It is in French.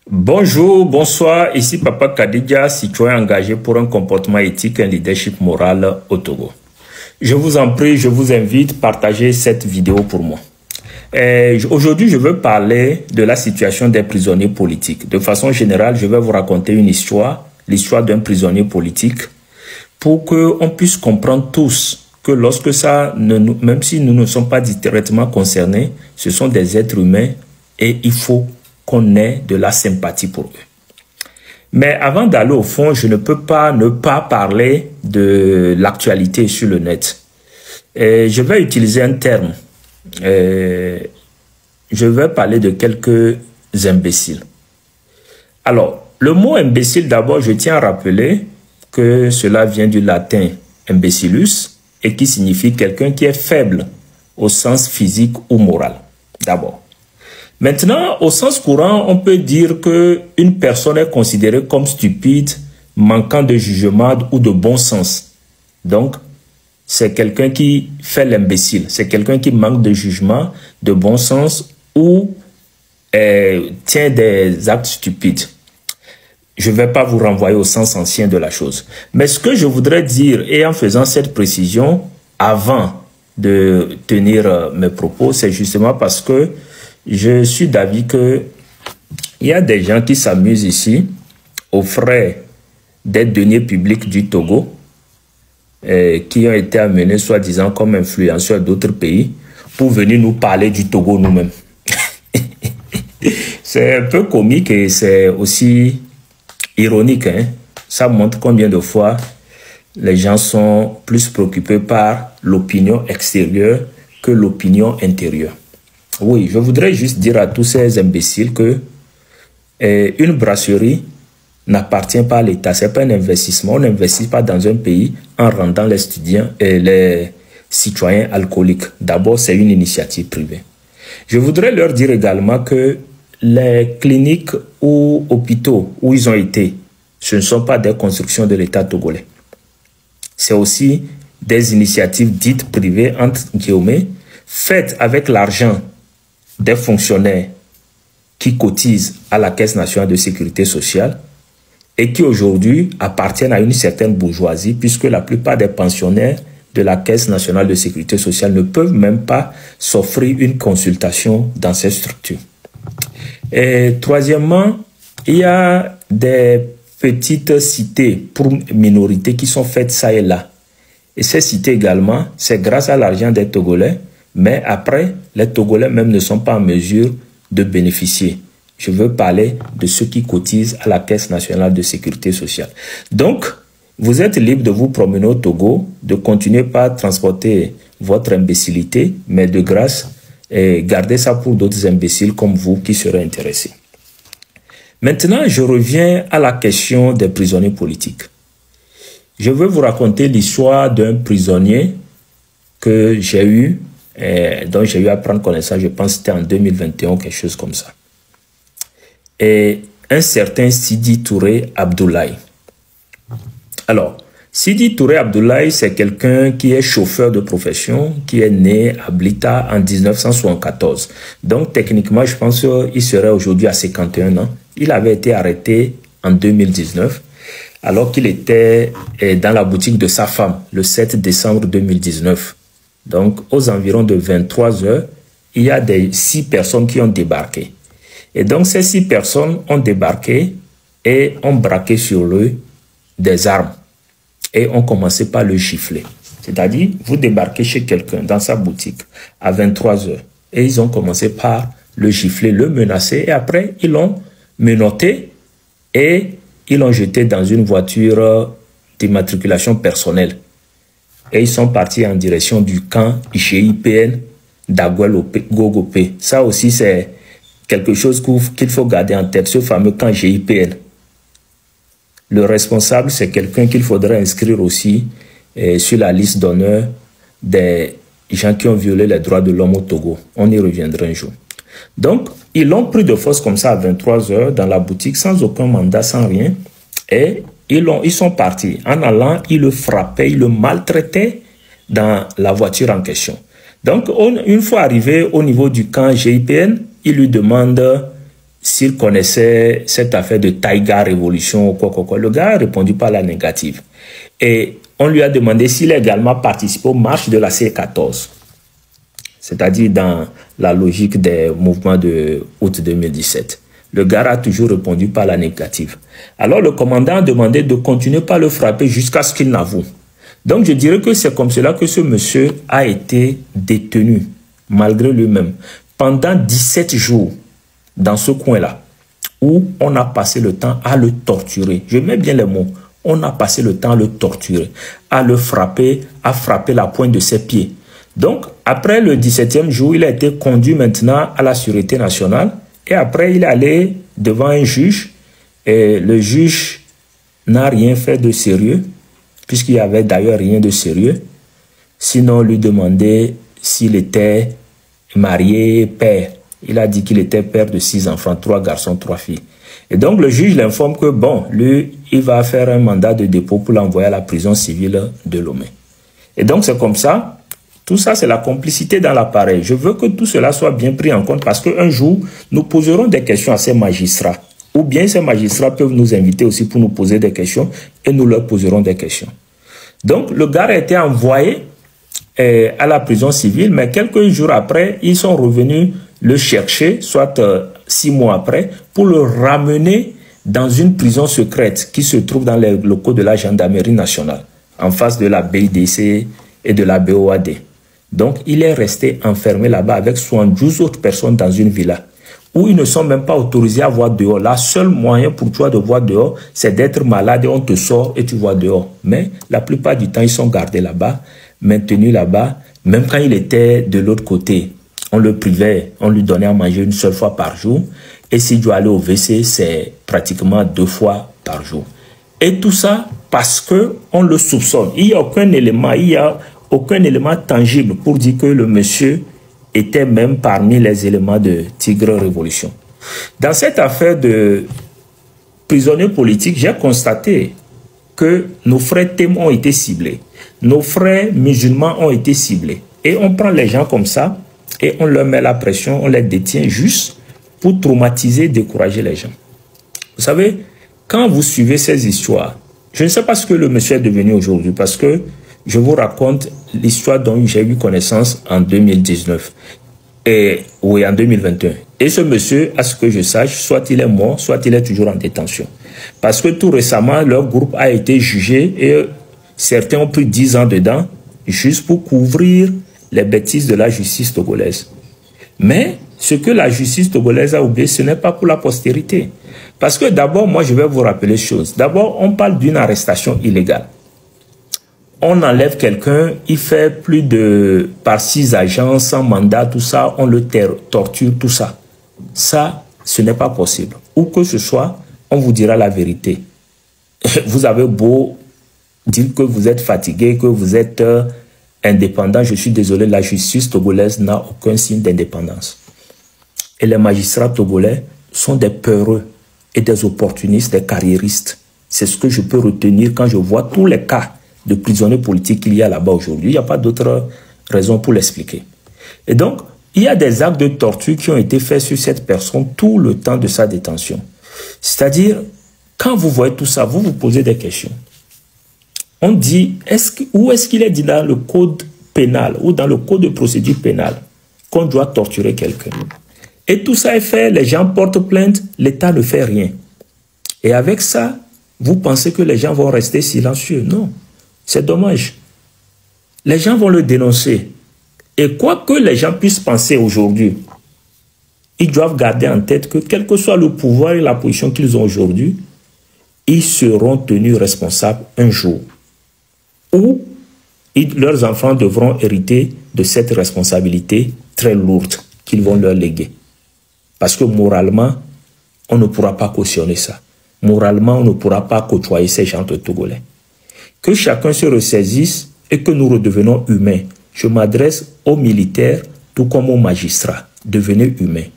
Bonjour, bonsoir, ici Papa Kadidja, citoyen engagé pour un comportement éthique et un leadership moral au Togo. Je vous en prie, je vous invite à partager cette vidéo pour moi. Aujourd'hui, je veux parler de la situation des prisonniers politiques. De façon générale, je vais vous raconter une histoire, l'histoire d'un prisonnier politique, pour qu'on puisse comprendre tous que lorsque ça, même si nous ne sommes pas directement concernés, ce sont des êtres humains et il faut qu'on ait de la sympathie pour eux. Mais avant d'aller au fond, je ne peux pas ne pas parler de l'actualité sur le net. Je vais utiliser un terme. Je vais parler de quelques imbéciles. Alors, le mot imbécile, d'abord, je tiens à rappeler que cela vient du latin imbecilus et qui signifie quelqu'un qui est faible au sens physique ou moral, d'abord. Maintenant, au sens courant, on peut dire qu'une personne est considérée comme stupide, manquant de jugement ou de bon sens. Donc, c'est quelqu'un qui fait l'imbécile. C'est quelqu'un qui manque de jugement, de bon sens ou tient des actes stupides. Je ne vais pas vous renvoyer au sens ancien de la chose. Mais ce que je voudrais dire, et en faisant cette précision, avant de tenir mes propos, c'est justement parce que je suis d'avis qu'il y a des gens qui s'amusent ici aux frais des deniers publics du Togo qui ont été amenés soi-disant comme influenceurs d'autres pays pour venir nous parler du Togo nous-mêmes. C'est un peu comique et c'est aussi ironique. Hein? Ça montre combien de fois les gens sont plus préoccupés par l'opinion extérieure que l'opinion intérieure. Oui, je voudrais juste dire à tous ces imbéciles que une brasserie n'appartient pas à l'État. Ce n'est pas un investissement. On n'investit pas dans un pays en rendant les étudiants et les citoyens alcooliques. D'abord, c'est une initiative privée. Je voudrais leur dire également que les cliniques ou hôpitaux où ils ont été, ce ne sont pas des constructions de l'État togolais. C'est aussi des initiatives dites privées, entre guillemets, faites avec l'argent des fonctionnaires qui cotisent à la Caisse nationale de sécurité sociale et qui aujourd'hui appartiennent à une certaine bourgeoisie puisque la plupart des pensionnaires de la Caisse nationale de sécurité sociale ne peuvent même pas s'offrir une consultation dans ces structures. Et troisièmement, il y a des petites cités pour minorités qui sont faites ça et là. Et ces cités également, c'est grâce à l'argent des Togolais. Mais après, les Togolais même ne sont pas en mesure de bénéficier. Je veux parler de ceux qui cotisent à la Caisse nationale de sécurité sociale. Donc, vous êtes libre de vous promener au Togo, de continuer par transporter votre imbécilité, mais de grâce, gardez ça pour d'autres imbéciles comme vous qui seraient intéressés. Maintenant, je reviens à la question des prisonniers politiques. Je veux vous raconter l'histoire d'un prisonnier que j'ai eu, dont j'ai eu à prendre connaissance, je pense que c'était en 2021, quelque chose comme ça. Et un certain Sidi Touré Abdoulaye. Alors, Sidi Touré Abdoulaye, c'est quelqu'un qui est chauffeur de profession, qui est né à Blita en 1974. Donc, techniquement, je pense qu'il serait aujourd'hui à 51 ans. Il avait été arrêté en 2019, alors qu'il était dans la boutique de sa femme, le 7 décembre 2019. Donc, aux environs de 23 heures, il y a 6 personnes qui ont débarqué. Et donc, ces 6 personnes ont débarqué et ont braqué sur lui des armes. Et ont commencé par le gifler. C'est-à-dire, vous débarquez chez quelqu'un dans sa boutique à 23 heures. Et ils ont commencé par le gifler, le menacer. Et après, ils l'ont menotté et ils l'ont jeté dans une voiture d'immatriculation personnelle. Et ils sont partis en direction du camp GIPN d'Aguel-Gogopé. Ça aussi, c'est quelque chose qu'il faut garder en tête, ce fameux camp GIPN. Le responsable, c'est quelqu'un qu'il faudrait inscrire aussi sur la liste d'honneur des gens qui ont violé les droits de l'homme au Togo. On y reviendra un jour. Donc, ils l'ont pris de force comme ça à 23 heures dans la boutique, sans aucun mandat, sans rien. Et ils sont partis. En allant, ils le frappaient, ils le maltraitaient dans la voiture en question. Donc, une fois arrivé au niveau du camp GIPN, ils lui demandent s'il connaissait cette affaire de Taïga Révolution ou quoi. Le gars a répondu par la négative. Et on lui a demandé s'il a également participé aux marches de la C14. C'est-à-dire dans la logique des mouvements de août 2017. Le gars a toujours répondu par la négative. Alors le commandant a demandé de continuer par le frapper jusqu'à ce qu'il n'avoue. Donc je dirais que c'est comme cela que ce monsieur a été détenu, malgré lui-même, pendant 17 jours dans ce coin-là, où on a passé le temps à le torturer. Je mets bien les mots. On a passé le temps à le torturer, à le frapper, à frapper la pointe de ses pieds. Donc, après le 17e jour, il a été conduit maintenant à la Sûreté nationale. Et après, il est allé devant un juge. Et le juge n'a rien fait de sérieux, puisqu'il n'y avait d'ailleurs rien de sérieux. Sinon, on lui demandait s'il était marié, père. Il a dit qu'il était père de 6 enfants, 3 garçons, 3 filles. Et donc, le juge l'informe que, bon, lui, il va faire un mandat de dépôt pour l'envoyer à la prison civile de Lomé. Et donc, c'est comme ça. Tout ça, c'est la complicité dans l'appareil. Je veux que tout cela soit bien pris en compte parce qu'un jour, nous poserons des questions à ces magistrats. Ou bien ces magistrats peuvent nous inviter aussi pour nous poser des questions et nous leur poserons des questions. Donc, le gars a été envoyé à la prison civile, mais quelques jours après, ils sont revenus le chercher, soit 6 mois après, pour le ramener dans une prison secrète qui se trouve dans les locaux de la gendarmerie nationale, en face de la BIDC et de la BOAD. Donc, il est resté enfermé là-bas avec 72 autres personnes dans une villa où ils ne sont même pas autorisés à voir dehors. Le seul moyen pour toi de voir dehors, c'est d'être malade et on te sort et tu vois dehors. Mais la plupart du temps, ils sont gardés là-bas, maintenus là-bas. Même quand il était de l'autre côté, on le privait, on lui donnait à manger une seule fois par jour. Et s'il doit aller au WC, c'est pratiquement 2 fois par jour. Et tout ça parce qu'on le soupçonne. Il n'y a aucun élément tangible pour dire que le monsieur était même parmi les éléments de Tigre Révolution. Dans cette affaire de prisonniers politiques, j'ai constaté que nos frères thèmes ont été ciblés. Nos frères musulmans ont été ciblés. Et on prend les gens comme ça et on leur met la pression, on les détient juste pour traumatiser, décourager les gens. Vous savez, quand vous suivez ces histoires, je ne sais pas ce que le monsieur est devenu aujourd'hui parce que je vous raconte l'histoire dont j'ai eu connaissance en 2019. Oui, en 2021. Et ce monsieur, à ce que je sache, soit il est mort, soit il est toujours en détention. Parce que tout récemment, leur groupe a été jugé et certains ont pris 10 ans dedans juste pour couvrir les bêtises de la justice togolaise. Mais ce que la justice togolaise a oublié, ce n'est pas pour la postérité. Parce que d'abord, moi, je vais vous rappeler une chose. D'abord, on parle d'une arrestation illégale. On enlève quelqu'un, il fait plus de par 6 agents, sans mandat, tout ça, on le torture, tout ça. Ça, ce n'est pas possible. Où que ce soit, on vous dira la vérité. Vous avez beau dire que vous êtes fatigué, que vous êtes indépendant, je suis désolé, la justice togolaise n'a aucun signe d'indépendance. Et les magistrats togolais sont des peureux et des opportunistes, des carriéristes. C'est ce que je peux retenir quand je vois tous les cas de prisonniers politiques qu'il y a là-bas aujourd'hui. Il n'y a pas d'autre raison pour l'expliquer. Et donc, il y a des actes de torture qui ont été faits sur cette personne tout le temps de sa détention. C'est-à-dire, quand vous voyez tout ça, vous vous posez des questions. On dit, où est-ce qu'il est dit dans le code pénal ou dans le code de procédure pénale qu'on doit torturer quelqu'un? Et tout ça est fait, les gens portent plainte, l'État ne fait rien. Et avec ça, vous pensez que les gens vont rester silencieux? Non. C'est dommage. Les gens vont le dénoncer. Et quoi que les gens puissent penser aujourd'hui, ils doivent garder en tête que quel que soit le pouvoir et la position qu'ils ont aujourd'hui, ils seront tenus responsables un jour. Ou leurs enfants devront hériter de cette responsabilité très lourde qu'ils vont leur léguer. Parce que moralement, on ne pourra pas cautionner ça. Moralement, on ne pourra pas côtoyer ces gens de Togolais. Que chacun se ressaisisse et que nous redevenons humains. Je m'adresse aux militaires tout comme aux magistrats. Devenez humains.